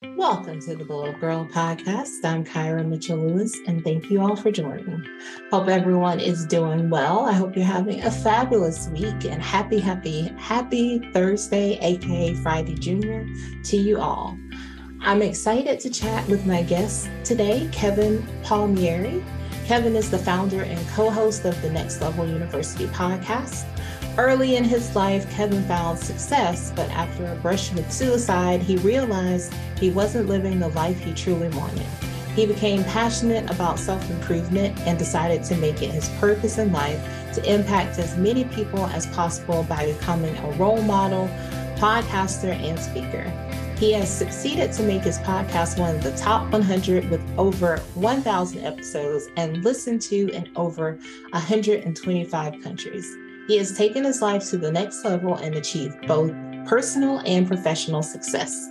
Welcome to the Gyrl podcast. I'm Kyra Mitchell-Lewis, and thank you all for joining. Hope everyone is doing well. I hope you're having a fabulous week and happy Thursday, aka Friday Junior, to you all. I'm excited to chat with my guest today, Kevin Palmieri. Kevin is the founder and co-host of the Level University podcast. Early in his life, Kevin found success, but after a brush with suicide, he realized he wasn't living the life he truly wanted. He became passionate about self-improvement and decided to make it his purpose in life to impact as many people as possible by becoming a role model, podcaster, and speaker. He has succeeded to make his podcast one of the top 100 with over 1,000 episodes and listened to in over 125 countries. He has taken his life to the next level and achieved both personal and professional success.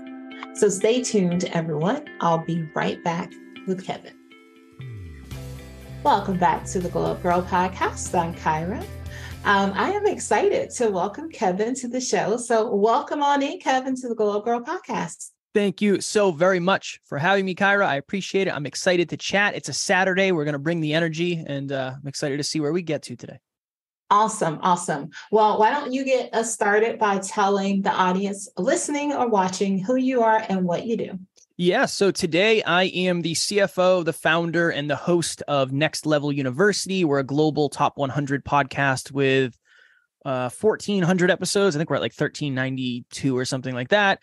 So stay tuned, everyone. I'll be right back with Kevin. Welcome back to the Gyrl podcast. I'm Kyra. I am excited to welcome Kevin to the show. So welcome on in, Kevin, to the Gyrl podcast. Thank you so very much for having me, Kyra. I appreciate it. I'm excited to chat. It's a Saturday. We're going to bring the energy, and I'm excited to see where we get to today. Awesome. Well, why don't you get us started by telling the audience listening or watching who you are and what you do? Yeah. So today I am the CFO, the founder, and the host of Level University. We're a global top 100 podcast with 1,400 episodes. I think we're at like 1,392 or something like that.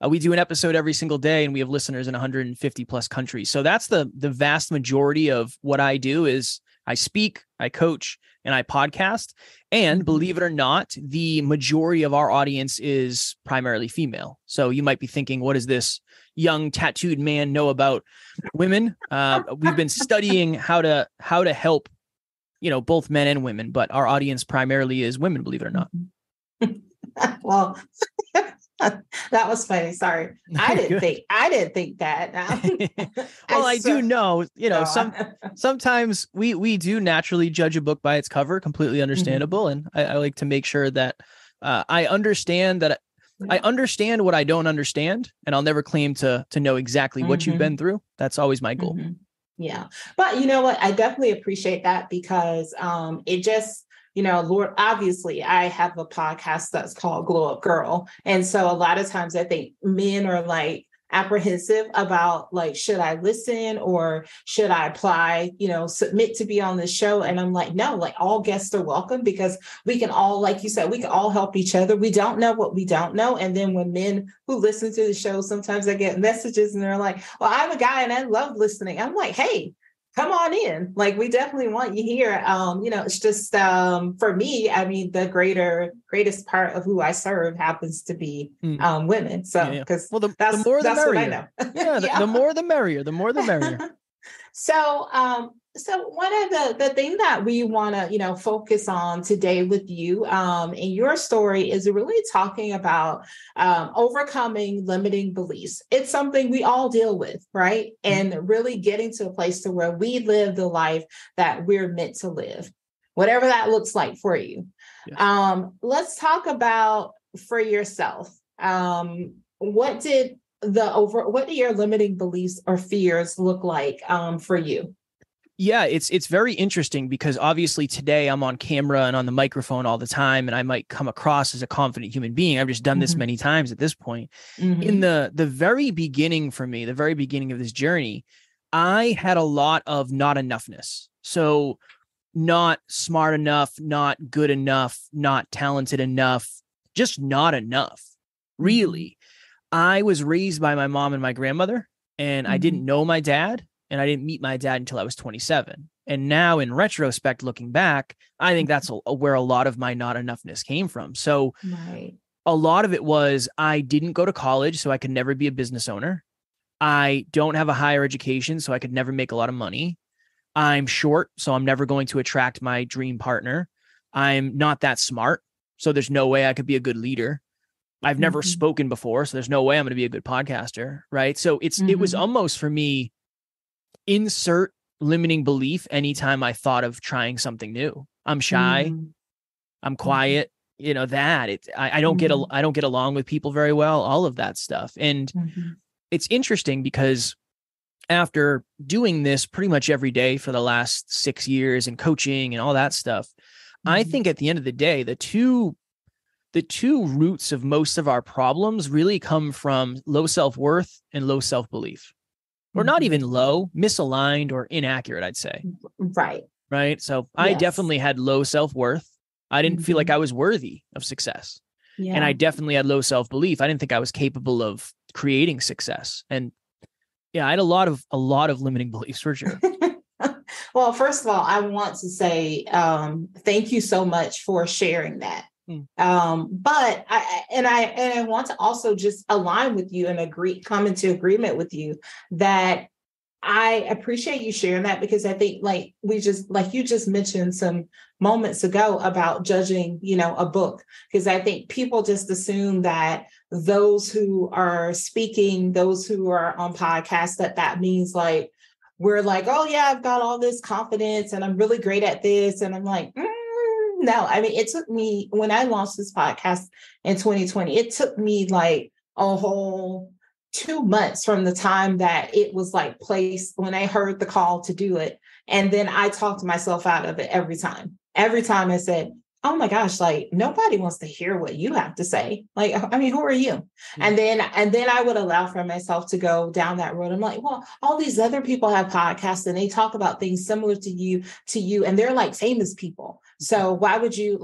We do an episode every single day, and we have listeners in 150 plus countries. So that's the vast majority of what I do is I speak, I coach, and I podcast. And believe it or not, the majority of our audience is primarily female. So you might be thinking, what does this young tattooed man know about women? We've been studying how to help, both men and women, but our audience primarily is women, believe it or not. Well, that was funny. Sorry. I didn't think that. Well, I do know, sometimes we do naturally judge a book by its cover, completely understandable. And I like to make sure that I understand I understand what I don't understand, and I'll never claim to know exactly what you've been through. That's always my goal. Yeah. But you know what? I definitely appreciate that because it just, Lord, obviously I have a podcast that's called Glow Up Gyrl. And so a lot of times I think men are like apprehensive about like, should I listen or should I apply, submit to be on the show? And I'm like, no, like all guests are welcome because we can all, like you said, we can all help each other. We don't know what we don't know. And then when men who listen to the show, sometimes I get messages and they're like, well, I'm a guy and I love listening. I'm like, hey, come on in. Like, we definitely want you here. It's just for me, I mean, the greatest part of who I serve happens to be women. So, because the more the merrier. The more the merrier. The more the merrier. So one of the thing that we want to, focus on today with you in your story is really talking about overcoming limiting beliefs. It's something we all deal with, right? And really getting to a place to where we live the life that we're meant to live, whatever that looks like for you. Yes. Let's talk about for yourself. What do your limiting beliefs or fears look like for you? Yeah, it's very interesting because obviously today I'm on camera and on the microphone all the time, and I might come across as a confident human being. I've just done this many times at this point. In the very beginning for me, the very beginning of this journey, I had a lot of not enoughness. So not smart enough, not good enough, not talented enough, just not enough. Really. I was raised by my mom and my grandmother, and I didn't know my dad. And I didn't meet my dad until I was 27. And now in retrospect, looking back, I think that's where a lot of my not enoughness came from. So a lot of it was I didn't go to college, so I could never be a business owner. I don't have a higher education, so I could never make a lot of money. I'm short, so I'm never going to attract my dream partner. I'm not that smart, so there's no way I could be a good leader. I've never spoken before, so there's no way I'm going to be a good podcaster, right? So it was almost for me, insert limiting belief anytime I thought of trying something new. I'm shy. I'm quiet. I don't get along with people very well, all of that stuff. And it's interesting because after doing this pretty much every day for the last 6 years and coaching and all that stuff, I think at the end of the day, the two roots of most of our problems really come from low self-worth and low self-belief. Or not even low, misaligned or inaccurate, I'd say. Right. So I definitely had low self-worth. I didn't feel like I was worthy of success. Yeah. And I definitely had low self-belief. I didn't think I was capable of creating success. And yeah, I had a lot of limiting beliefs for sure. Well, first of all, I want to say thank you so much for sharing that. But I want to also just align with you and come into agreement with you that I appreciate you sharing that, because I think like you just mentioned some moments ago about judging, a book, because I think people just assume that those who are speaking, those who are on podcasts, that means like, we're like, oh yeah, I've got all this confidence and I'm really great at this. And I'm like, no, I mean, it took me, when I launched this podcast in 2020, it took me like a whole 2 months from the time that it was like placed, when I heard the call to do it. And then I talked myself out of it every time. Every time I said, oh my gosh, like nobody wants to hear what you have to say. Like, I mean, who are you? Mm-hmm. And then I would allow for myself to go down that road. I'm like, well, all these other people have podcasts and they talk about things similar to you, and they're like famous people. So why would you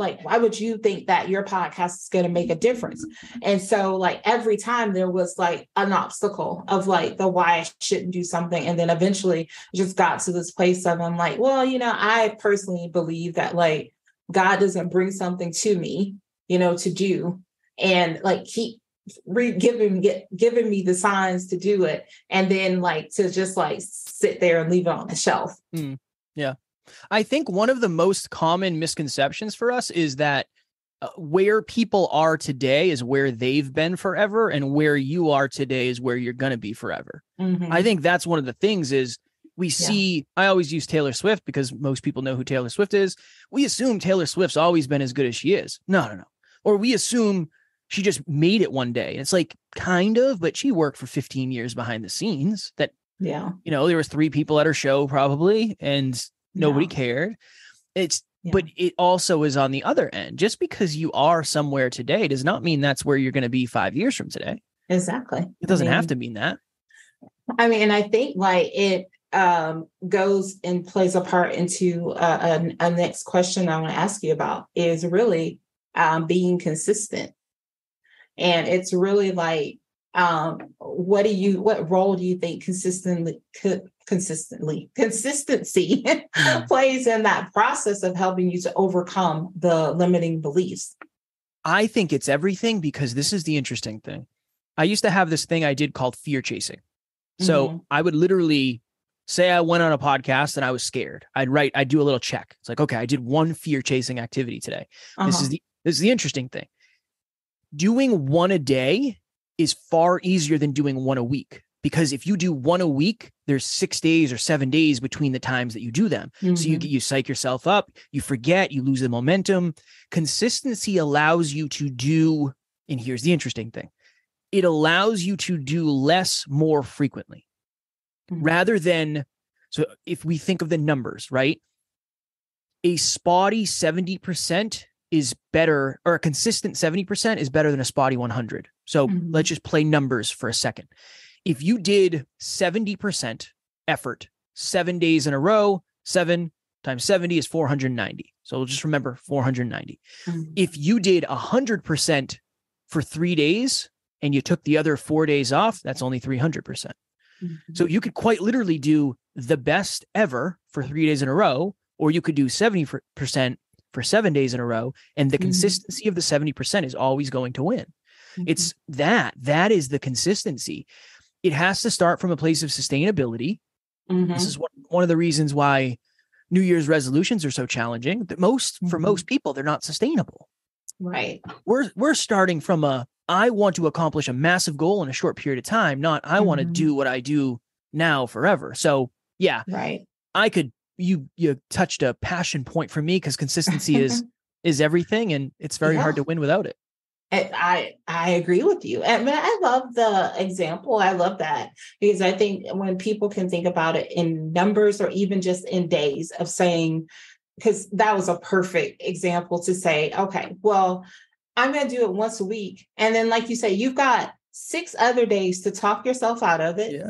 think that your podcast is going to make a difference? And so like every time there was like an obstacle of like the why I shouldn't do something. And then eventually just got to this place of, I'm like, well, I personally believe that like God doesn't bring something to me, to do, and like keep giving me the signs to do it. And then like to just like sit there and leave it on the shelf. Yeah. I think one of the most common misconceptions for us is that where people are today is where they've been forever, and where you are today is where you're going to be forever. I think that's one of the things is we see, I always use Taylor Swift because most people know who Taylor Swift is. We assume Taylor Swift's always been as good as she is. No. Or we assume she just made it one day. It's like kind of, but she worked for 15 years behind the scenes that, there was 3 people at her show probably, and nobody cared. But it also is on the other end. Just because you are somewhere today does not mean that's where you're going to be 5 years from today. Exactly. It doesn't have to mean that. I mean, and I think like it goes and plays a part into a next question I want to ask you about is really being consistent. And it's really like, what role do you think consistency plays in that process of helping you to overcome the limiting beliefs? I think it's everything, because this is the interesting thing. I used to have this thing I did called fear chasing. So I would literally say I went on a podcast and I was scared. I'd do a little check. It's like, okay, I did one fear chasing activity today. This is the interesting thing. Doing one a day is far easier than doing one a week, because if you do one a week, there's 6 days or 7 days between the times that you do them. So you psych yourself up, you forget, you lose the momentum. Consistency allows you to do, and here's the interesting thing, it allows you to do less more frequently. Rather than, so if we think of the numbers, right? A spotty 70% is better, or a consistent 70% is better than a spotty 100. So let's just play numbers for a second. If you did 70% effort 7 days in a row, 7 times 70 is 490. So we'll just remember 490. If you did 100% for 3 days and you took the other 4 days off, that's only 300%. So you could quite literally do the best ever for 3 days in a row, or you could do 70% for 7 days in a row. And the consistency of the 70% is always going to win. It's that is the consistency. It has to start from a place of sustainability. This is one of the reasons why New Year's resolutions are so challenging. That for most people, they're not sustainable. Right. We're starting from I want to accomplish a massive goal in a short period of time, not I want to do what I do now forever. So yeah, right. You touched a passion point for me, because consistency is everything, and it's very hard to win without it. And I agree with you. And I love the example. I love that because I think when people can think about it in numbers or even just in days of saying, because that was a perfect example to say, okay, well, I'm going to do it once a week. And then, like you say, you've got 6 other days to talk yourself out of it,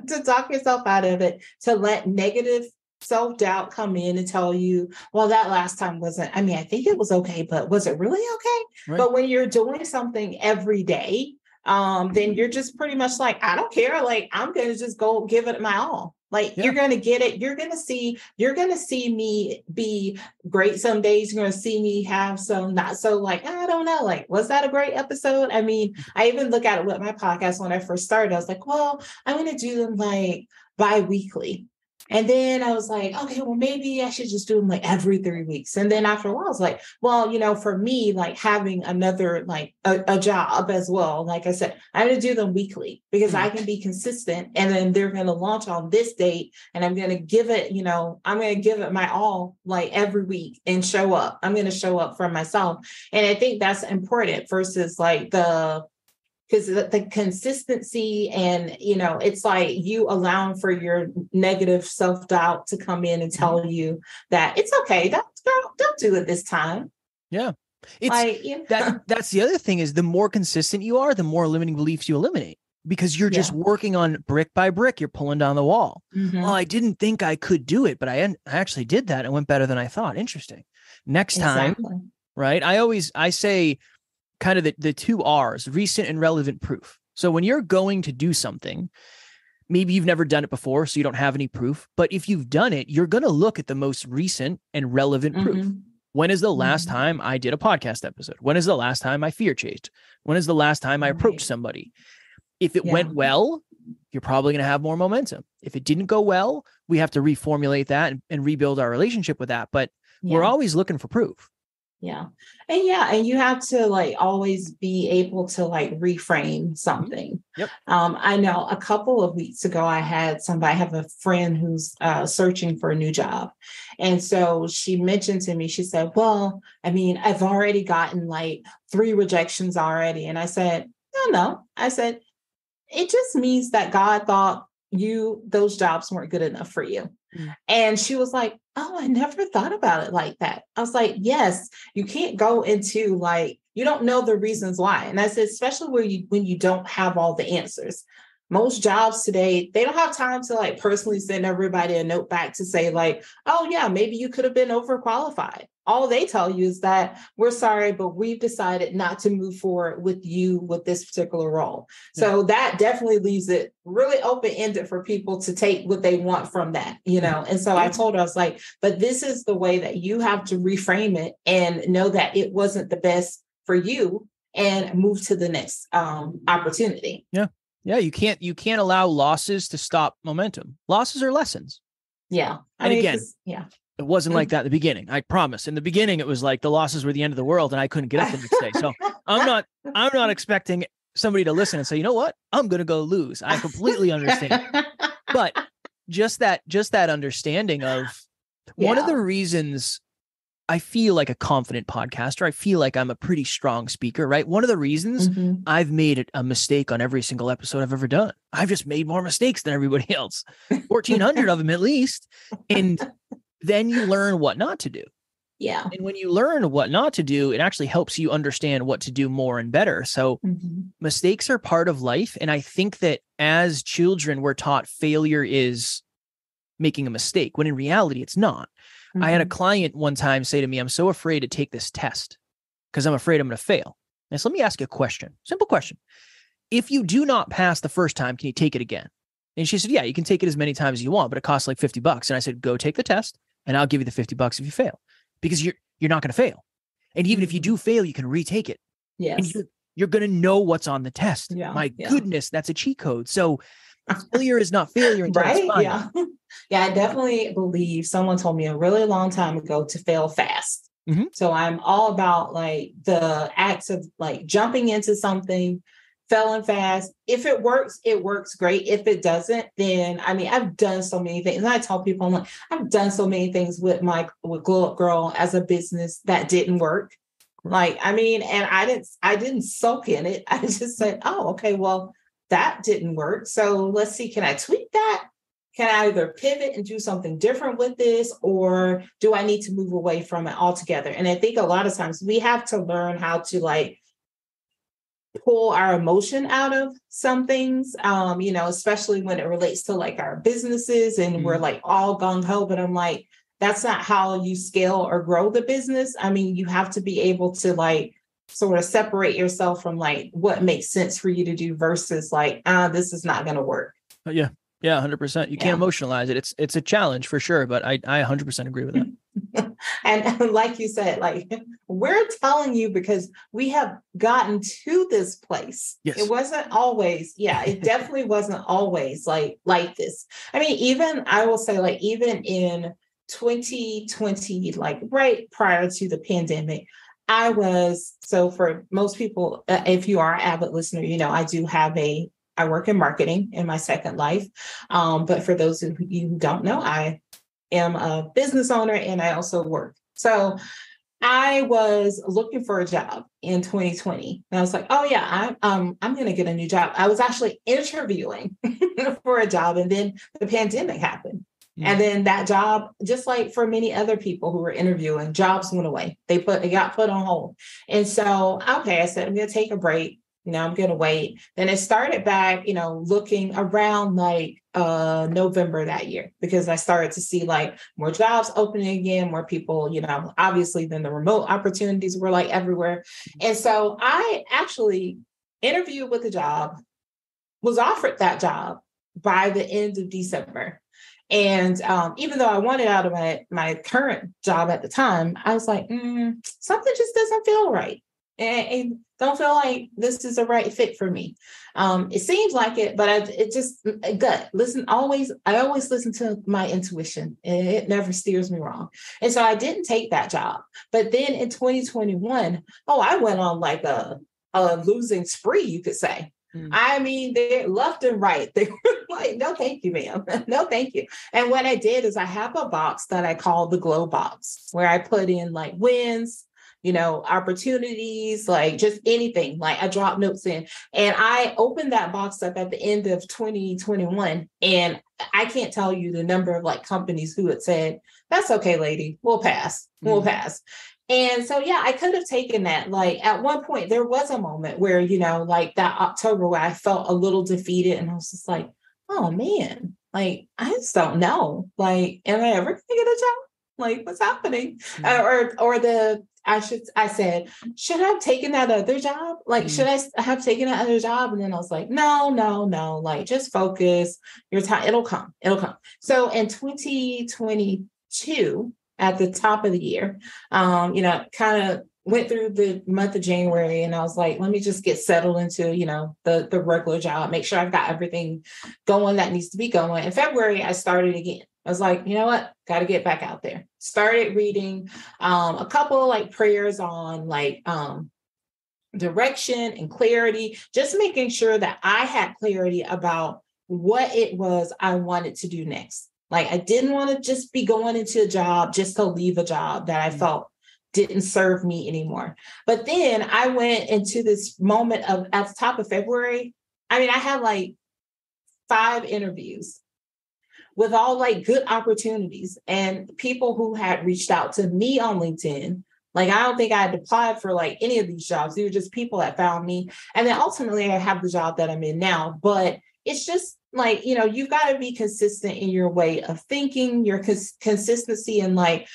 to talk yourself out of it, to let negative self-doubt come in and tell you, well, that last time wasn't, I mean, I think it was okay, but was it really okay? Right. But when you're doing something every day, then you're just pretty much like, I don't care. Like, I'm going to just go give it my all. Like, you're going to get it. You're going to see me be great some days. You're going to see me have some not so, like, I don't know, like, was that a great episode? I mean, I even look at it with my podcast when I first started. I was like, well, I'm going to do them like bi-weekly. And then I was like, okay, well, maybe I should just do them like every 3 weeks. And then after a while, I was like, well, for me, like having another, like a job as well. Like I said, I'm going to do them weekly because I can be consistent. And then they're going to launch on this date. And I'm going to give it, I'm going to give it my all, like every week and show up. I'm going to show up for myself. And I think that's important versus like because the consistency and, it's like you allowing for your negative self-doubt to come in and tell you that it's okay. Don't do it this time. Yeah. It's like, that's the other thing is the more consistent you are, the more limiting beliefs you eliminate because you're just working on brick by brick. You're pulling down the wall. Well, I didn't think I could do it, but I actually did that. It went better than I thought. Interesting. Next time, right? I say, kind of the 2 R's, recent and relevant proof. So when you're going to do something, maybe you've never done it before, so you don't have any proof. But if you've done it, you're going to look at the most recent and relevant proof. When is the last time I did a podcast episode? When is the last time I fear chased? When is the last time I approached somebody? If it went well, you're probably going to have more momentum. If it didn't go well, we have to reformulate that and rebuild our relationship with that. But we're always looking for proof. Yeah. And you have to like always be able to like reframe something. Yep. I know a couple of weeks ago, I have a friend who's searching for a new job. And so she mentioned to me, she said, well, I mean, I've already gotten like 3 rejections already. And I said, no. I said, it just means that God thought those jobs weren't good enough for you. And she was like, oh, I never thought about it like that. I was like, yes, you can't go into like, you don't know the reasons why. And I said, especially when you don't have all the answers. Most jobs today, they don't have time to like personally send everybody a note back to say like, oh yeah, maybe you could have been overqualified. All they tell you is that we're sorry, but we've decided not to move forward with you with this particular role. So that definitely leaves it really open-ended for people to take what they want from that, And so I told her, I was like, but this is the way that you have to reframe it and know that it wasn't the best for you and move to the next opportunity. Yeah. Yeah. You can't allow losses to stop momentum. Losses are lessons. Yeah. It wasn't like that in the beginning. I promise. In the beginning, it was like the losses were the end of the world and I couldn't get up the next day. So I'm not expecting somebody to listen and say, you know what, I'm going to go lose. I completely understand. But just that understanding of one of the reasons I feel like a confident podcaster, I feel like I'm a pretty strong speaker, right? One of the reasons I've made a mistake on every single episode I've ever done. I've just made more mistakes than everybody else, 1,400 of them at least. And then you learn what not to do. Yeah. And when you learn what not to do, it actually helps you understand what to do more and better. So mistakes are part of life. And I think that as children, we're taught failure is making a mistake, when in reality, it's not. I had a client one time say to me, I'm so afraid to take this test because I'm afraid I'm going to fail. Now, so let me ask you a question. Simple question. If you do not pass the first time, can you take it again? And she said, yeah, you can take it as many times as you want, but it costs like $50. And I said, go take the test and I'll give you the $50 if you fail, because you're not going to fail. And even if you do fail, you can retake it. Yes. And you're going to know what's on the test. Yeah. My goodness, that's a cheat code. So failure is not failure. Right. Yeah. Yeah. I definitely believe someone told me a really long time ago to fail fast. So I'm all about like the acts of like jumping into something, failing fast. If it works great. If it doesn't, then I mean, I've done so many things. And I tell people, I'm like, I've done so many things with Gyrl as a business that didn't work. Like, I mean, and I didn't soak in it. I just said, oh, okay, well, that didn't work. So let's see, can I tweak that? Can I either pivot and do something different with this, or do I need to move away from it altogether? And I think a lot of times we have to learn how to like pull our emotion out of some things, especially when it relates to like our businesses and we're like all gung ho, but I'm like, that's not how you scale or grow the business. I mean, you have to be able to like sort of separate yourself from like what makes sense for you to do versus like, this is not going to work. Yeah. Yeah. 100%. You can't emotionalize it. It's a challenge for sure, but I 100% agree with that. And like you said, like we're telling you because we have gotten to this place. Yes. It wasn't always, it definitely wasn't always like this. I mean, even I will say like even in 2020, like right prior to the pandemic, so for most people, if you are an avid listener, I work in marketing in my second life. But for those of you who don't know, I am a business owner and I also work. So I was looking for a job in 2020. And I was like, oh yeah, I'm going to get a new job. I was actually interviewing for a job, and then the pandemic happened. And then that job, just like for many other people who were interviewing, jobs went away. It got put on hold. And so, okay, I said, I'm going to take a break. I'm going to wait. Then it started back, looking around like November that year, because I started to see like more jobs opening again, more people, obviously then the remote opportunities were like everywhere. And so I actually interviewed with the job, was offered that job by the end of December. And even though I wanted out of my current job at the time, I was like, something just doesn't feel right. And don't feel like this is a right fit for me. It seems like it, but it just gut. I always listen to my intuition. It never steers me wrong. And so I didn't take that job. But then in 2021, I went on like a losing spree, you could say. I mean, they're left and right. They were like, no, thank you, ma'am. No, thank you. And what I did is I have a box that I call the glow box, where I put in like wins, opportunities, like just anything. Like I drop notes in, and I opened that box up at the end of 2021. And I can't tell you the number of like companies who had said, that's okay, lady, we'll pass. We'll pass. And so, I could have taken that. Like at one point, there was a moment where, like that October where I felt a little defeated, and I was just like, oh man, like, I just don't know. Like, am I ever going to get a job? Like, what's happening? I said, should I have taken that other job? Like, should I have taken that other job? And then I was like, no, like, just focus your time. It'll come. So in 2022, at the top of the year, kind of went through the month of January, and I was like, let me just get settled into, the regular job, make sure I've got everything going that needs to be going. In February, I started again. I was like, you know what? Got to get back out there. Started reading a couple like prayers on like direction and clarity, just making sure that I had clarity about what it was I wanted to do next. Like I didn't want to just be going into a job just to leave a job that I felt didn't serve me anymore. But then I went into this moment of at the top of February. I mean, I had like 5 interviews with all like good opportunities and people who had reached out to me on LinkedIn. Like, I don't think I had applied for like any of these jobs. They were just people that found me. And then ultimately I have the job that I'm in now, but it's just like, you've got to be consistent in your way of thinking, your consistency in like,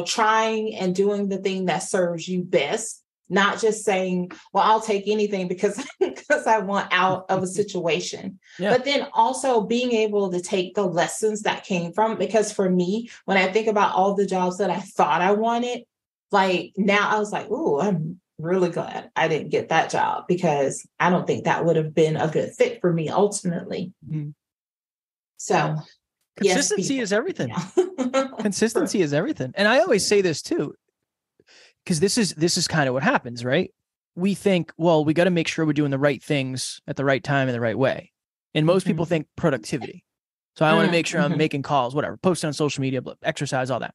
trying and doing the thing that serves you best, not just saying, well, I'll take anything because I want out of a situation. Yeah. But then also being able to take the lessons that came from, because for me, when I think about all the jobs that I thought I wanted, like now I was like, ooh, I'm really glad I didn't get that job, because I don't think that would have been a good fit for me ultimately. Mm-hmm. So consistency is everything. Yeah. Consistency is everything. And I always say this too, because this is kind of what happens, right? We think, well, we got to make sure we're doing the right things at the right time in the right way. And most people think productivity. So I want to make sure I'm making calls, whatever, posting on social media, exercise, all that.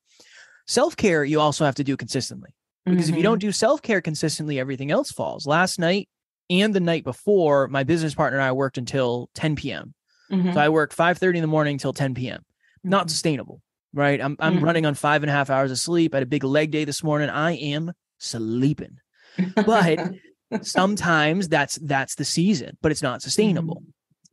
Self-care, you also have to do consistently. Because if you don't do self-care consistently, everything else falls. Last night and the night before, my business partner and I worked until 10 p.m. So I worked 5:30 in the morning till 10 p.m. Not sustainable, right? I'm running on 5.5 hours of sleep. I had a big leg day this morning. I am sleeping. But sometimes that's the season, but it's not sustainable,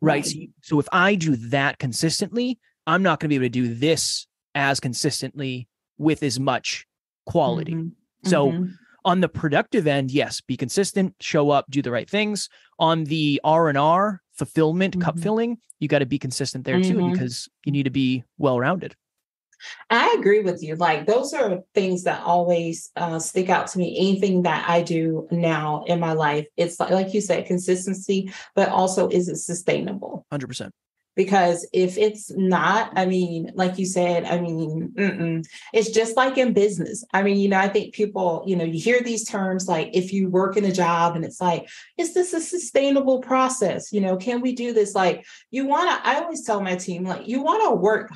right? So if I do that consistently, I'm not going to be able to do this as consistently with as much quality. So on the productive end, yes, be consistent, show up, do the right things. On the R&R, fulfillment, cup filling, you got to be consistent there too, because you need to be well-rounded. I agree with you. Like those are things that always stick out to me. Anything that I do now in my life, it's like you said, consistency, but also is it sustainable? 100%. Because if it's not, I mean, like you said, I mean, it's just like in business. I mean, I think people, you hear these terms like if you work in a job and it's like, is this a sustainable process? Can we do this? Like I always tell my team, like, you want to work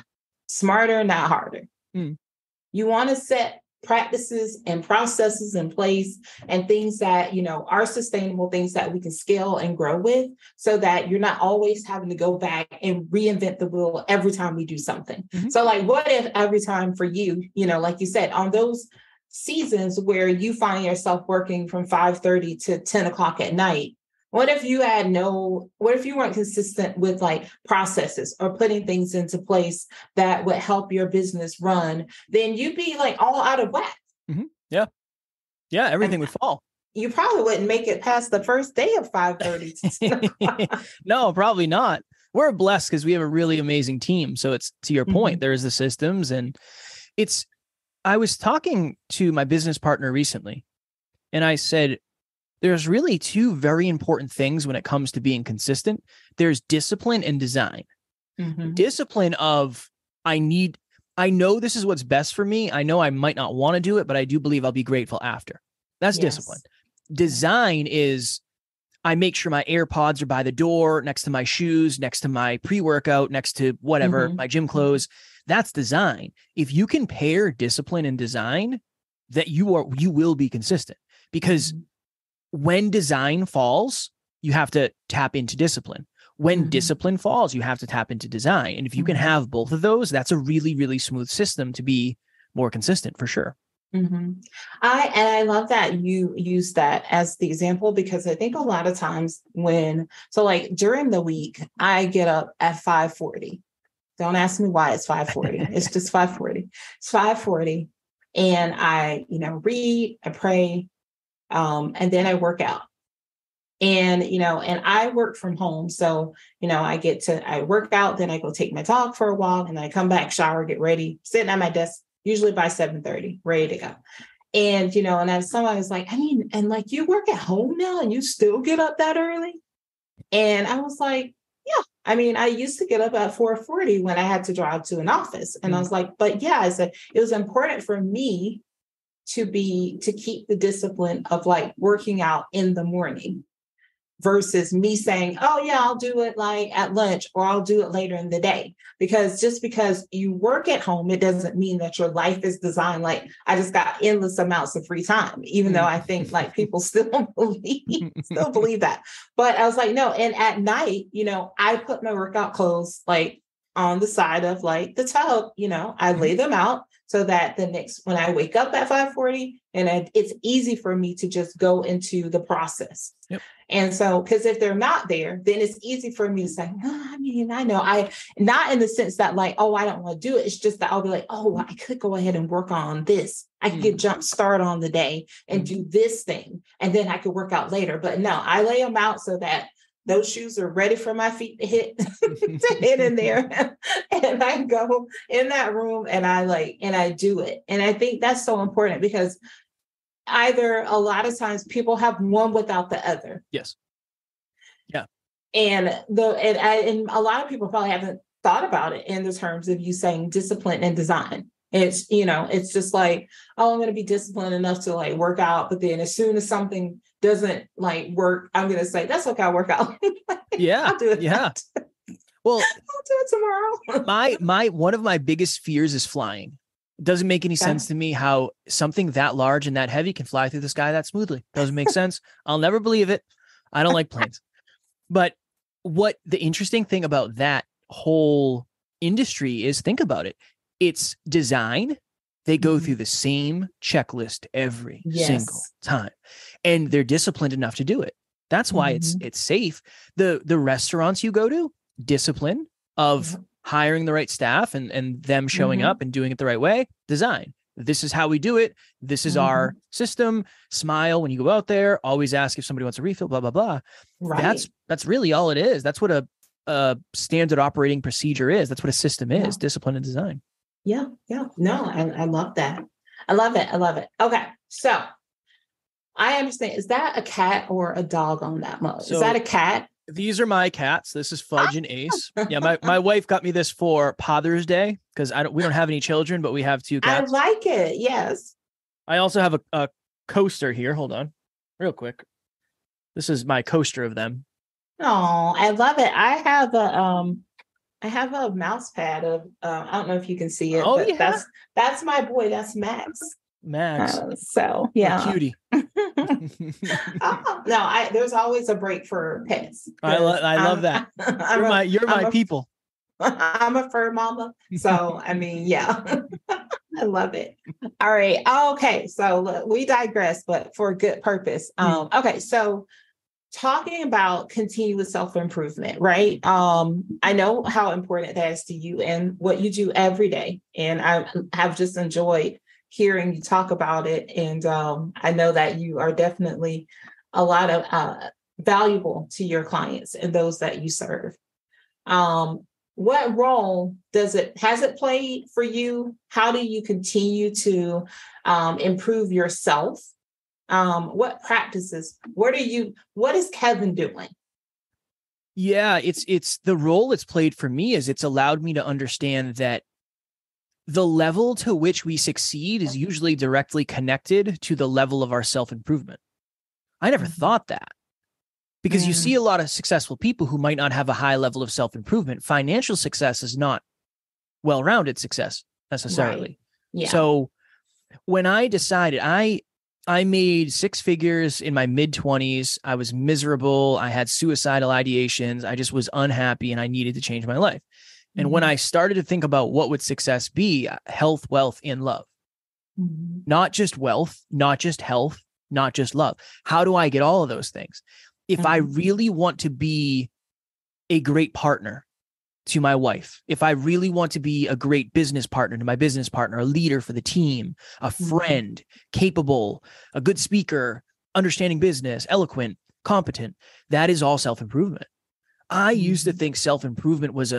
smarter, not harder. You want to set practices and processes in place and things that, are sustainable, things that we can scale and grow with so that you're not always having to go back and reinvent the wheel every time we do something. So like, what if every time for you, like you said, on those seasons where you find yourself working from 5:30 to 10 o'clock at night, what if you weren't consistent with like processes or putting things into place that would help your business run? Then you'd be like all out of whack. Yeah. Everything would fall. You probably wouldn't make it past the first day of 5:30. No, probably not. We're blessed because we have a really amazing team. So it's to your point, there's the systems I was talking to my business partner recently and I said, there's really two very important things when it comes to being consistent. There's discipline and design. Discipline of I know this is what's best for me. I know I might not want to do it, but I do believe I'll be grateful after. That's discipline. Design is I make sure my AirPods are by the door, next to my shoes, next to my pre-workout, next to whatever, my gym clothes. That's design. If you can pair discipline and design, that you will be consistent, because when design falls, you have to tap into discipline. When discipline falls, you have to tap into design. And if you can have both of those, that's a really, really smooth system to be more consistent for sure. I love that you use that as the example, because I think a lot of times like during the week, I get up at 5:40. Don't ask me why it's 5:40. It's just 5:40. It's 5:40. And I, read, I pray, and then I work out. And, and I work from home. So, I work out, then I go take my dog for a walk, and then I come back, shower, get ready, sitting at my desk, usually by 7:30, ready to go. And, and then somebody was like, and like, you work at home now and you still get up that early? And I was like, yeah. I used to get up at 4:40 when I had to drive to an office. And I was like, but yeah, I said, it was important for me to keep the discipline of like working out in the morning versus me saying, oh yeah, I'll do it like at lunch or I'll do it later in the day. Because just because you work at home, it doesn't mean that your life is designed like I just got endless amounts of free time, even though I think like people still believe that. But I was like, no. And at night, I put my workout clothes like on the side of like the tub, I lay them out so that when I wake up at 5:40 and it's easy for me to just go into the process. Yep. And so, because if they're not there, then it's easy for me to say, I know not in the sense that like, oh, I don't want to do it. It's just that I'll be like, oh, I could go ahead and work on this. I could get jump start on the day and do this thing. And then I could work out later. But no, I lay them out so that those shoes are ready for my feet to hit in there. And I go in that room and I do it. And I think that's so important because either a lot of times people have one without the other. Yes. Yeah. And a lot of people probably haven't thought about it in the terms of you saying discipline and design. It's, it's just like, oh, I'm going to be disciplined enough to like work out. But then as soon as something doesn't like work, I'm going to say, that's okay, I'll work out. Yeah. I'll do it. Yeah. Well, I'll do it tomorrow. One of my biggest fears is flying. It doesn't make any sense to me how something that large and that heavy can fly through the sky that smoothly. Doesn't make sense. I'll never believe it. I don't like planes. But what the interesting thing about that whole industry is, think about it. It's design. They go through the same checklist every single time, and they're disciplined enough to do it. That's why it's safe. The restaurants you go to, discipline of hiring the right staff and them showing up and doing it the right way. Design. This is how we do it. This is our system. Smile when you go out there. Always ask if somebody wants a refill, blah, blah, blah. Right. That's really all it is. That's what a standard operating procedure is. That's what a system is, discipline and design. Yeah. Yeah. No, I love that. I love it. I love it. Okay. So I understand. Is that a cat or a dog on that mug? So, is that a cat? These are my cats. This is Fudge and Ace. Yeah, my wife got me this for Father's Day because we don't have any children, but we have 2 cats. I like it. Yes. I also have a coaster here. Hold on, real quick. This is my coaster of them. Oh, I love it. I have a mouse pad of I don't know if you can see it, but that's my boy. That's Max. So yeah, cutie. No, there's always a break for pets. I love that. You're my people. I'm a fur mama, so I mean, yeah, I love it. All right, okay, so look, we digress, but for a good purpose. Okay, so talking about continuous self-improvement, right? I know how important that is to you and what you do every day, and I have just enjoyed hearing you talk about it. And I know that you are definitely a lot of valuable to your clients and those that you serve. What role has it played for you? How do you continue to improve yourself? What practices? What is Kevin doing? Yeah, it's the role it's played for me is it's allowed me to understand that the level to which we succeed is usually directly connected to the level of our self-improvement. I never thought that, because you see a lot of successful people who might not have a high level of self-improvement. Financial success is not well-rounded success necessarily. Right. Yeah. So when I decided, I made 6 figures in my mid-20s. I was miserable. I had suicidal ideations. I just was unhappy and I needed to change my life. And when I started to think about what would success be, health, wealth, and love, not just wealth, not just health, not just love. How do I get all of those things? If I really want to be a great partner to my wife, if I really want to be a great business partner to my business partner, a leader for the team, a friend, capable, a good speaker, understanding business, eloquent, competent, that is all self-improvement. I used to think self-improvement was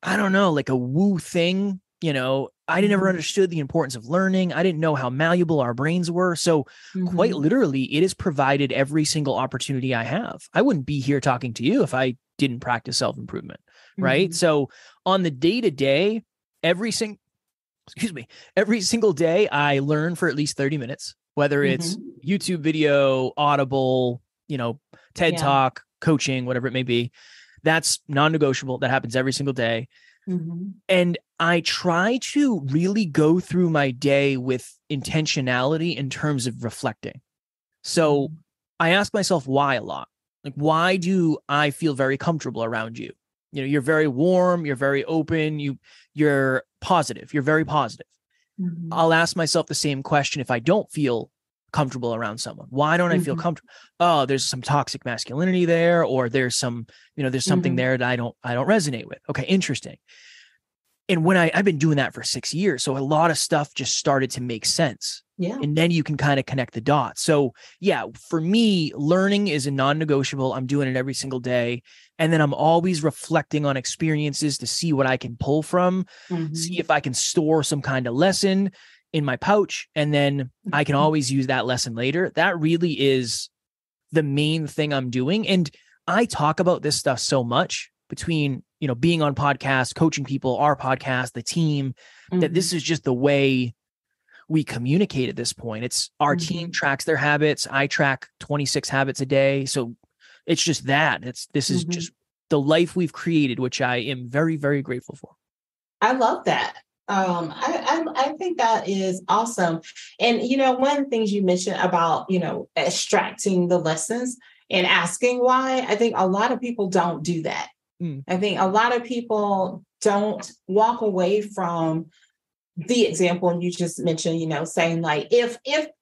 like a woo thing. I never understood the importance of learning. I didn't know how malleable our brains were. So quite literally, it has provided every single opportunity I have. I wouldn't be here talking to you if I didn't practice self-improvement, right? So on the day-to-day, every single day, I learn for at least 30 minutes, whether it's YouTube video, Audible, TED Talk, coaching, whatever it may be. That's non-negotiable. That happens every single day. And I try to really go through my day with intentionality in terms of reflecting. So I ask myself why a lot. Like, why do I feel very comfortable around you? You're very warm, you're very open, you're positive, you're very positive. I'll ask myself the same question if I don't feel comfortable around someone. Why don't I feel comfortable? Oh, there's some toxic masculinity there, or there's some, there's something there that I don't resonate with. Okay, interesting. And when I've been doing that for 6 years, so a lot of stuff just started to make sense. Yeah. And then you can kind of connect the dots. So yeah, for me, learning is a non-negotiable. I'm doing it every single day. And then I'm always reflecting on experiences to see what I can pull from, see if I can store some kind of lesson in my pouch, and then I can always use that lesson later. That really is the main thing I'm doing. And I talk about this stuff so much between, being on podcasts, coaching people, our podcast, the team, that this is just the way we communicate at this point. It's our team tracks their habits. I track 26 habits a day. So it's just that this is just the life we've created, which I am very, very grateful for. I love that. I think that is awesome. And, one of the things you mentioned about, extracting the lessons and asking why, I think a lot of people don't do that. I think a lot of people don't walk away from the example you just mentioned, saying like, if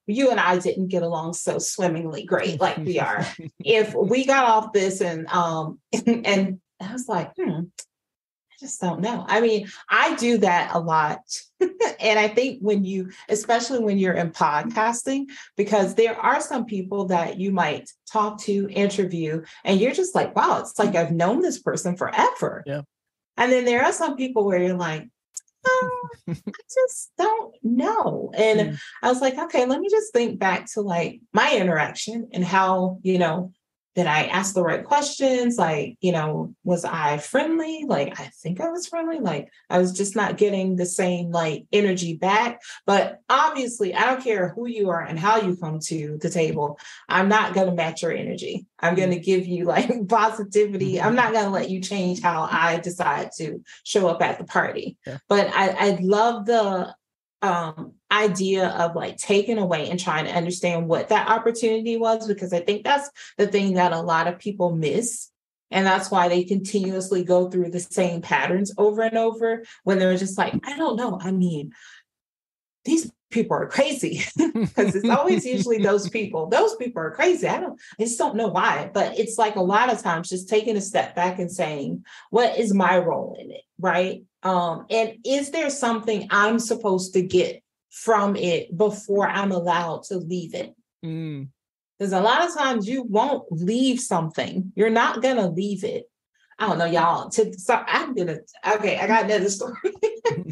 you and I didn't get along so swimmingly great, like we are, if we got off this and and I was like, I just don't know. I mean, I do that a lot. And I think especially when you're in podcasting, because there are some people that you might talk to, interview, and you're just like, wow, it's like I've known this person forever. Yeah. And then there are some people where you're like, oh, I just don't know. And I was like, okay, let me just think back to like my interaction and how, did I ask the right questions? Like, was I friendly? Like, I think I was friendly. Like, I was just not getting the same like energy back. But obviously, I don't care who you are and how you come to the table. I'm not going to match your energy. I'm going to give you like positivity. I'm not going to let you change how I decide to show up at the party. Yeah. But I love the idea of like taking away and trying to understand what that opportunity was, because I think that's the thing that a lot of people miss. And that's why they continuously go through the same patterns over and over when they're just like, I don't know. I mean, these people are crazy, because it's always usually those people are crazy. I just don't know why, but it's like a lot of times just taking a step back and saying, what is my role in it? Right. And is there something I'm supposed to get from it before I'm allowed to leave it? Because a lot of times you won't leave something. You're not going to leave it. I don't know, y'all. I got another story.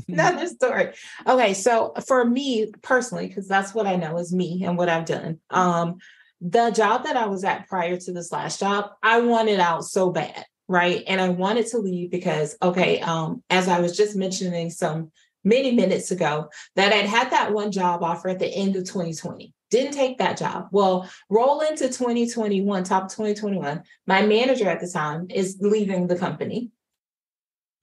Another story. Okay. So for me personally, because that's what I know is me and what I've done. The job that I was at prior to this last job, I wanted out so bad. Right. And I wanted to leave because, as I was just mentioning many minutes ago, that I'd had that one job offer at the end of 2020. Didn't take that job. Well, roll into 2021, top 2021. My manager at the time is leaving the company.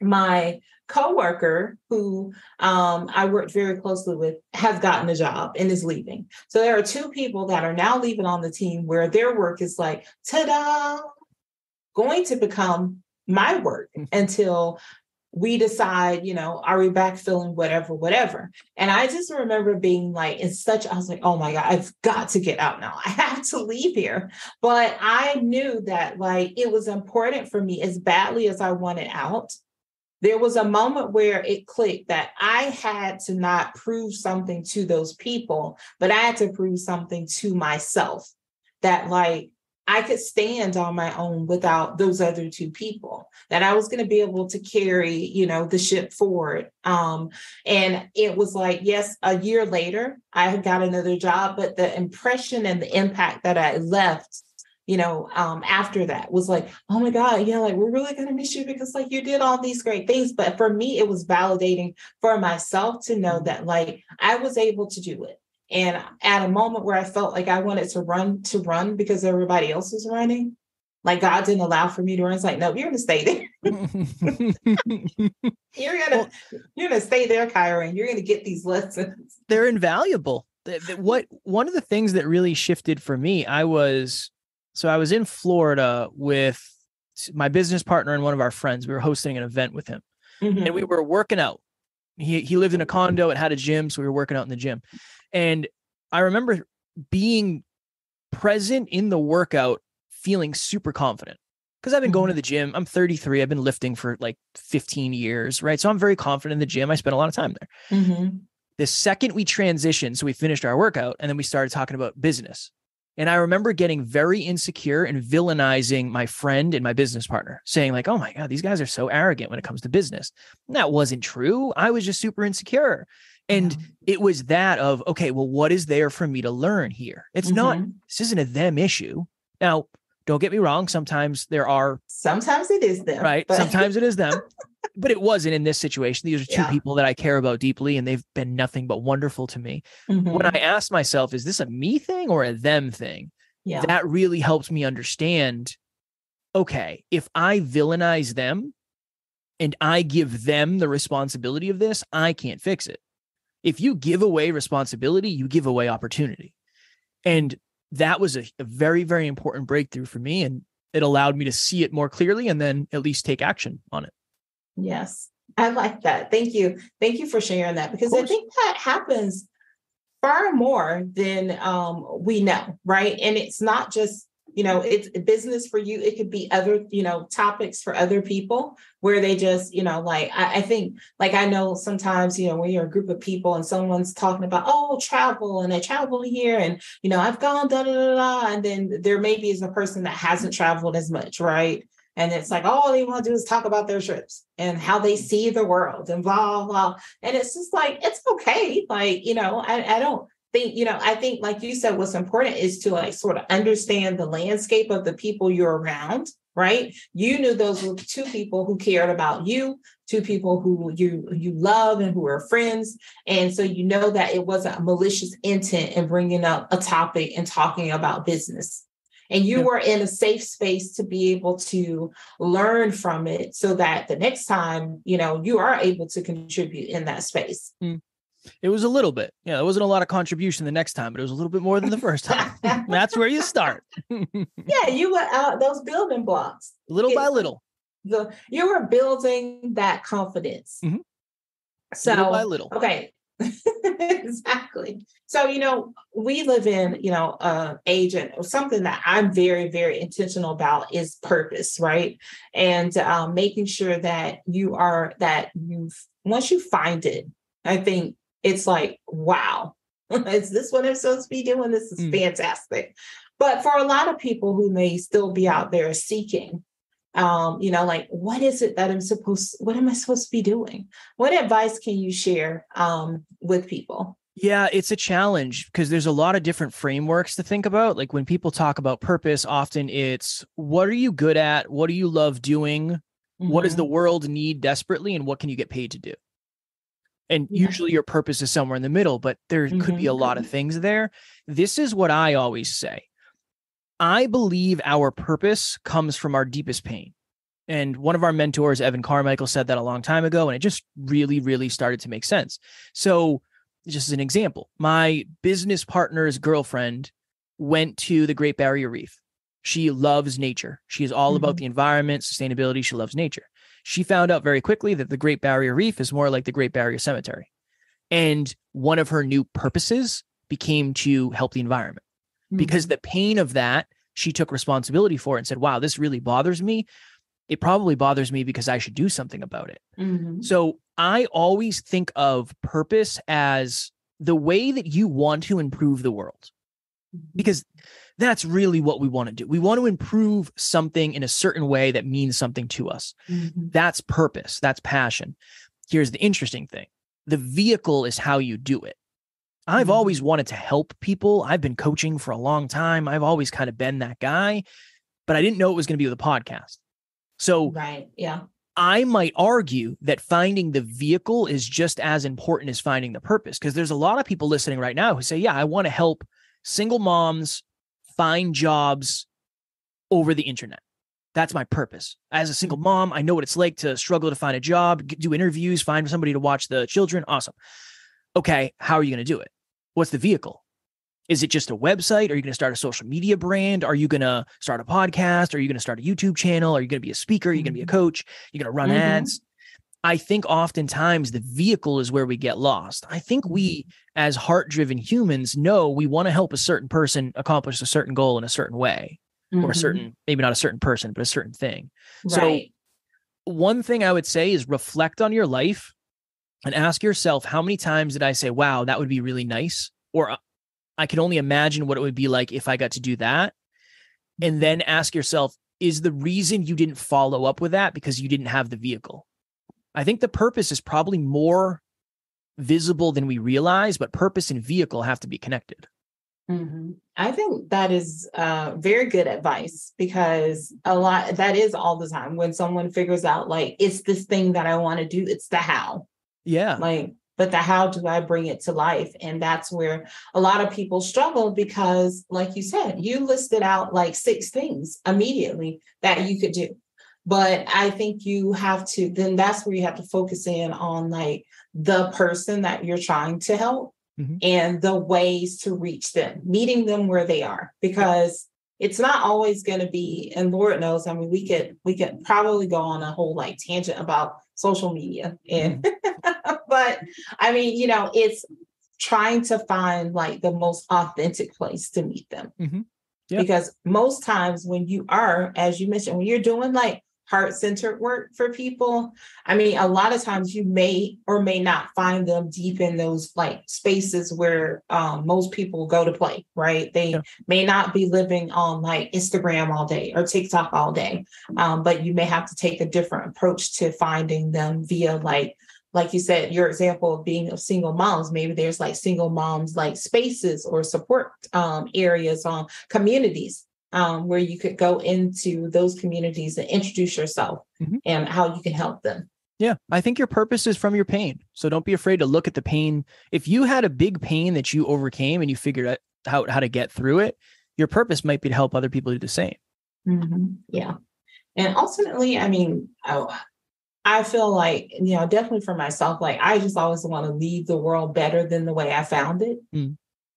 My coworker, who I worked very closely with, has gotten a job and is leaving. So there are two people that are now leaving on the team where their work is like, ta-da, going to become my work until we decide, are we backfilling whatever. And I just remember being like, I was like, oh my God, I've got to get out now. I have to leave here. But I knew that like, it was important for me as badly as I wanted out. There was a moment where it clicked that I had to not prove something to those people, but I had to prove something to myself that like, I could stand on my own without those other two people, that I was going to be able to carry, the ship forward. And it was like, yes, a year later, I got another job, but the impression and the impact that I left, after that was like, oh my God, yeah, like we're really going to miss you because like you did all these great things. But for me, it was validating for myself to know that like I was able to do it. And at a moment where I felt like I wanted to run because everybody else was running, like God didn't allow for me to run. It's like, no, you're going to stay there. You're going to stay there, Kyra, and you're going to get these lessons. They're invaluable. One of the things that really shifted for me, I was in Florida with my business partner and one of our friends. We were hosting an event with him, and we were working out. He lived in a condo and had a gym, so we were working out in the gym. And I remember being present in the workout, feeling super confident because I've been going to the gym. I'm 33. I've been lifting for like 15 years, right? So I'm very confident in the gym. I spent a lot of time there. The second we transitioned, so we finished our workout and then we started talking about business. And I remember getting very insecure and villainizing my friend and my business partner, saying like, oh my God, these guys are so arrogant when it comes to business. And that wasn't true. I was just super insecure. And it was that of, okay, well, what is there for me to learn here? It's not, this isn't a them issue. Now, don't get me wrong. Sometimes it is them. Right. But... Sometimes it is them, but it wasn't in this situation. These are two people that I care about deeply, and they've been nothing but wonderful to me. When I asked myself, is this a me thing or a them thing? That really helped me understand, okay, if I villainize them and I give them the responsibility of this, I can't fix it. If you give away responsibility, you give away opportunity. And that was a very, very important breakthrough for me. And it allowed me to see it more clearly and then at least take action on it. Yes, I like that. Thank you. Thank you for sharing that, because I think that happens far more than we know, right? And it's not just, it's business for you. It could be other, topics for other people where they just, I think, like, I know sometimes, when you're a group of people and someone's talking about, oh, travel, and I travel here, and, I've gone, da, da, da, da. And then there maybe is a person that hasn't traveled as much, right? And it's like, all they want to do is talk about their trips and how they see the world and blah, blah. And it's just like, it's okay. Like, I don't think, I think, like you said, what's important is to like sort of understand the landscape of the people you're around, right? You knew those were two people who cared about you, two people who you love and who are friends. And so that it wasn't a malicious intent in bringing up a topic and talking about business. And you were in a safe space to be able to learn from it so that the next time, you are able to contribute in that space. It was a little bit. Yeah, there wasn't a lot of contribution the next time, but it was a little bit more than the first time. That's where you start. Yeah, you were out those building blocks. Little by little. You were building that confidence. Mm-hmm. So, little by little. Okay. Exactly. So, we live in, age, and something that I'm very, very intentional about is purpose, right? And making sure that once you find it, I think it's like, wow, is this what I'm supposed to be doing? This is fantastic. But for a lot of people who may still be out there seeking, like, what is it that what am I supposed to be doing? What advice can you share with people? Yeah, it's a challenge because there's a lot of different frameworks to think about. Like when people talk about purpose, often it's, what are you good at? What do you love doing? Mm-hmm. What does the world need desperately? And what can you get paid to do? And usually your purpose is somewhere in the middle, but there could be a lot of things there. This is what I always say. I believe our purpose comes from our deepest pain. And one of our mentors, Evan Carmichael, said that a long time ago, and it just really, really started to make sense. So just as an example, my business partner's girlfriend went to the Great Barrier Reef. She loves nature. She is all about the environment, sustainability. She loves nature. She found out very quickly that the Great Barrier Reef is more like the Great Barrier Cemetery. And one of her new purposes became to help the environment. Because the pain of that, she took responsibility for it and said, wow, this really bothers me. It probably bothers me because I should do something about it. So I always think of purpose as the way that you want to improve the world, because that's really what we want to do. We want to improve something in a certain way that means something to us. That's purpose. That's passion. Here's the interesting thing. The vehicle is how you do it. I've always wanted to help people. I've been coaching for a long time. I've always kind of been that guy, but I didn't know it was going to be with a podcast. So I might argue that finding the vehicle is just as important as finding the purpose, because there's a lot of people listening right now who say, yeah, I want to help single moms find jobs over the internet. That's my purpose. As a single mom, I know what it's like to struggle to find a job, do interviews, find somebody to watch the children. Awesome. Okay, how are you going to do it? What's the vehicle? Is it just a website? Are you going to start a social media brand? Are you going to start a podcast? Are you going to start a YouTube channel? Are you going to be a speaker? Are you going to be a coach? You're going to run ads? I think oftentimes the vehicle is where we get lost. I think we, as heart-driven humans, know we want to help a certain person accomplish a certain goal in a certain way, or a certain, maybe not a certain person, but a certain thing. So one thing I would say is reflect on your life and ask yourself, how many times did I say, wow, that would be really nice? Or I can only imagine what it would be like if I got to do that. And then ask yourself, is the reason you didn't follow up with that because you didn't have the vehicle? I think the purpose is probably more visible than we realize, but purpose and vehicle have to be connected. I think that is very good advice, because that is all the time when someone figures out, like, it's this thing that I want to do. It's the how. Yeah. But the how do I bring it to life? And that's where a lot of people struggle, because like you said, you listed out like 6 things immediately that you could do. But I think you have to, then that's where you have to focus in on like the person that you're trying to help and the ways to reach them, meeting them where they are, because it's not always going to be, and Lord knows, I mean, we could probably go on a whole like tangent about social media and, but I mean, you know, it's trying to find like the most authentic place to meet them. Because most times when you are, as you mentioned, when you're doing like heart-centered work for people, I mean, a lot of times you may or may not find them deep in those like spaces where most people go to play, right? They may not be living on like Instagram all day or TikTok all day, but you may have to take a different approach to finding them via like you said, your example of being of single moms, maybe there's like single moms, like spaces or support areas on communities where you could go into those communities and introduce yourself and how you can help them. Yeah. I think your purpose is from your pain. So don't be afraid to look at the pain. If you had a big pain that you overcame and you figured out how to get through it, your purpose might be to help other people do the same. Yeah. And ultimately, I mean, I feel like, you know, definitely for myself, like I just always want to leave the world better than the way I found it.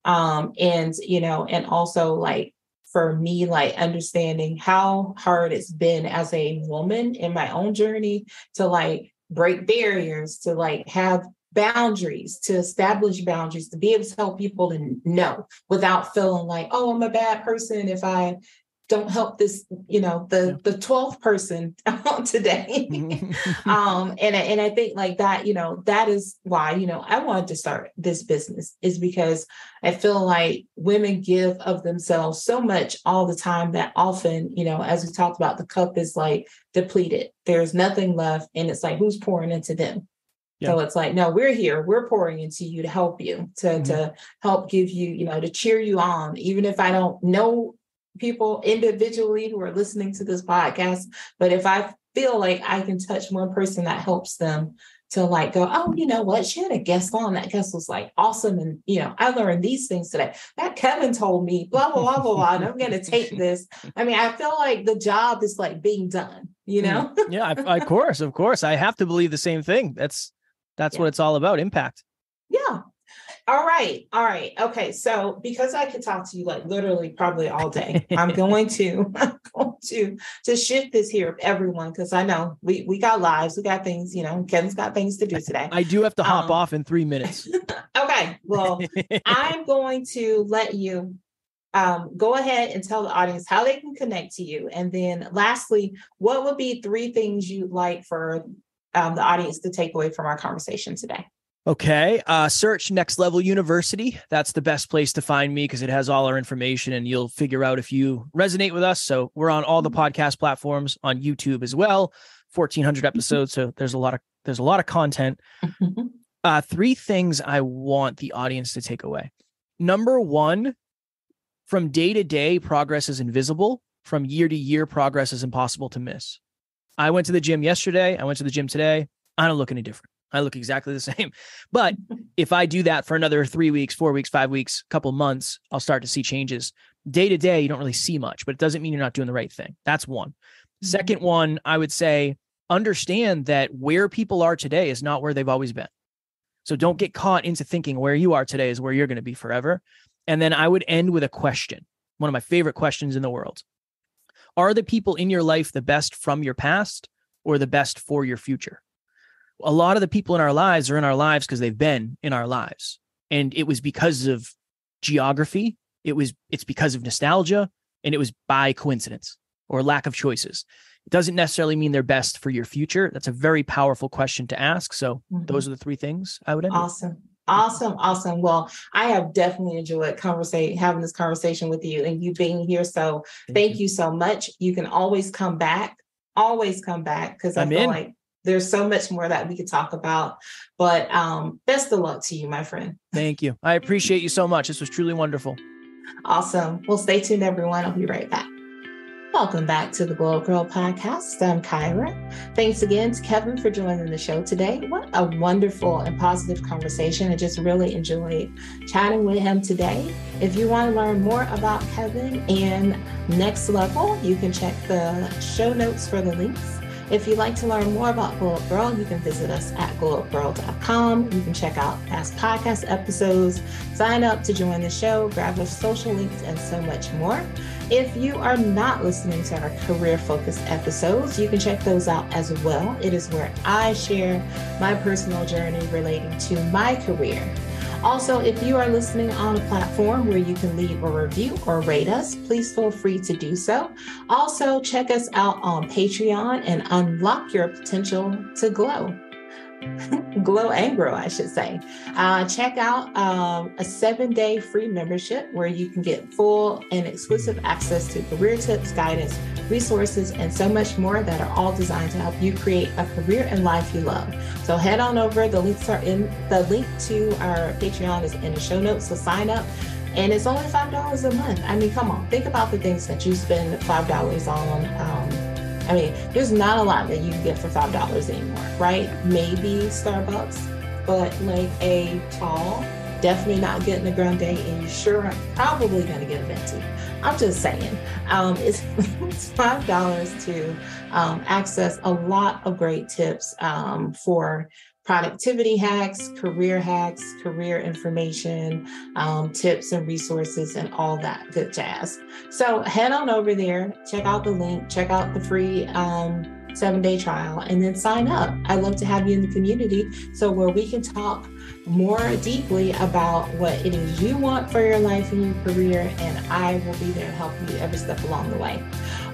And, you know, and also like for me, like understanding how hard it's been as a woman in my own journey to like break barriers, to like have boundaries, to establish boundaries, to be able to help people to know without feeling like, oh, I'm a bad person if I don't help this, you know, the 12th person today. And I think like that, you know, that is why, you know, I wanted to start this business, is because I feel like women give of themselves so much all the time that often, you know, as we talked about, the cup is like depleted. There's nothing left. And it's like, who's pouring into them? So it's like, no, we're here. We're pouring into you to help you, to help give you, you know, to cheer you on, even if I don't know people individually who are listening to this podcast. But if I feel like I can touch one person, that helps them to like go, oh, you know what? She had a guest on. That guest was like awesome. And, you know, I learned these things today. That Kevin told me, blah, blah, blah, blah, blah. And I'm going to take this. I mean, I feel like the job is like being done, you know? Yeah, of course. I have to believe the same thing. That's what it's all about. Impact. Yeah. All right. Okay. So because I could talk to you like literally probably all day, I'm going to shift this here with everyone, because I know we got lives, we got things, you know, Kevin's got things to do today. I do have to hop off in 3 minutes. Okay. Well, I'm going to let you go ahead and tell the audience how they can connect to you. And then lastly, what would be 3 things you'd like for the audience to take away from our conversation today? Okay. Search Next Level University. That's the best place to find me because it has all our information and you'll figure out if you resonate with us. So we're on all the podcast platforms, on YouTube as well, 1,400 episodes. So there's a lot of content. 3 things I want the audience to take away. Number 1, from day to day, progress is invisible. From year to year, progress is impossible to miss. I went to the gym yesterday. I went to the gym today. I don't look any different. I look exactly the same. But if I do that for another 3 weeks, 4 weeks, 5 weeks, couple months, I'll start to see changes. Day to day, you don't really see much, but it doesn't mean you're not doing the right thing. That's one. Second one, I would say, understand that where people are today is not where they've always been. So don't get caught into thinking where you are today is where you're going to be forever. And then I would end with a question, one of my favorite questions in the world. Are the people in your life the best from your past or the best for your future? A lot of the people in our lives are in our lives because they've been in our lives. And it was because of geography. It's because of nostalgia, and it was by coincidence or lack of choices. It doesn't necessarily mean they're best for your future. That's a very powerful question to ask. So those are the 3 things I would end with. Awesome. Well, I have definitely enjoyed having this conversation with you and you being here. So thank you so much. You can always come back, because I feel like there's so much more that we could talk about, but best of luck to you, my friend. Thank you. I appreciate you so much. This was truly wonderful. Awesome. Well, stay tuned, everyone. I'll be right back. Welcome back to the Glow Up Gyrl podcast. I'm Kyra. Thanks again to Kevin for joining the show today. What a wonderful and positive conversation. I just really enjoyed chatting with him today. If you want to learn more about Kevin and Next Level, you can check the show notes for the links. If you'd like to learn more about Glow Up Gyrl, you can visit us at glowupgyrl.com. You can check out past podcast episodes, sign up to join the show, grab the social links, and so much more. If you are not listening to our career-focused episodes, you can check those out as well. It is where I share my personal journey relating to my career. Also, if you are listening on a platform where you can leave a review or rate us, please feel free to do so. Also, check us out on Patreon and unlock your potential to glow. Glow and grow, I should say. Check out a 7-day free membership where you can get full and exclusive access to career tips, guidance, resources, and so much more that are all designed to help you create a career and life you love. So head on over. The link to our Patreon is in the show notes. So sign up. And it's only $5 a month. I mean, come on, think about the things that you spend $5 on. There's not a lot that you can get for $5 anymore, right? Maybe Starbucks, but like a tall, definitely not getting a grande, and you sure are probably going to get a venti. I'm just saying, it's $5 to access a lot of great tips for productivity hacks, career information, tips and resources, and all that good jazz. So head on over there, check out the link, check out the free 7-day trial, and then sign up. I'd love to have you in the community where we can talk more deeply about what it is you want for your life and your career, and I will be there to help you every step along the way.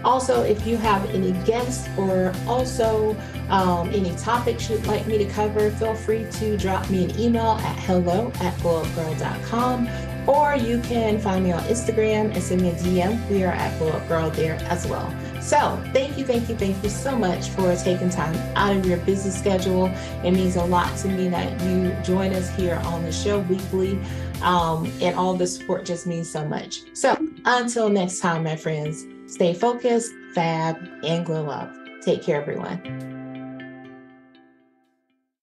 Also, if you have any guests or also any topics you'd like me to cover, feel free to drop me an email at hello@glowupgyrl.com, or you can find me on Instagram and send me a DM. We are at Glow Up Gyrl there as well. So thank you so much for taking time out of your busy schedule. It means a lot to me that you join us here on the show weekly, and all the support just means so much. So until next time, my friends, stay focused, fab, and glow up. Take care, everyone.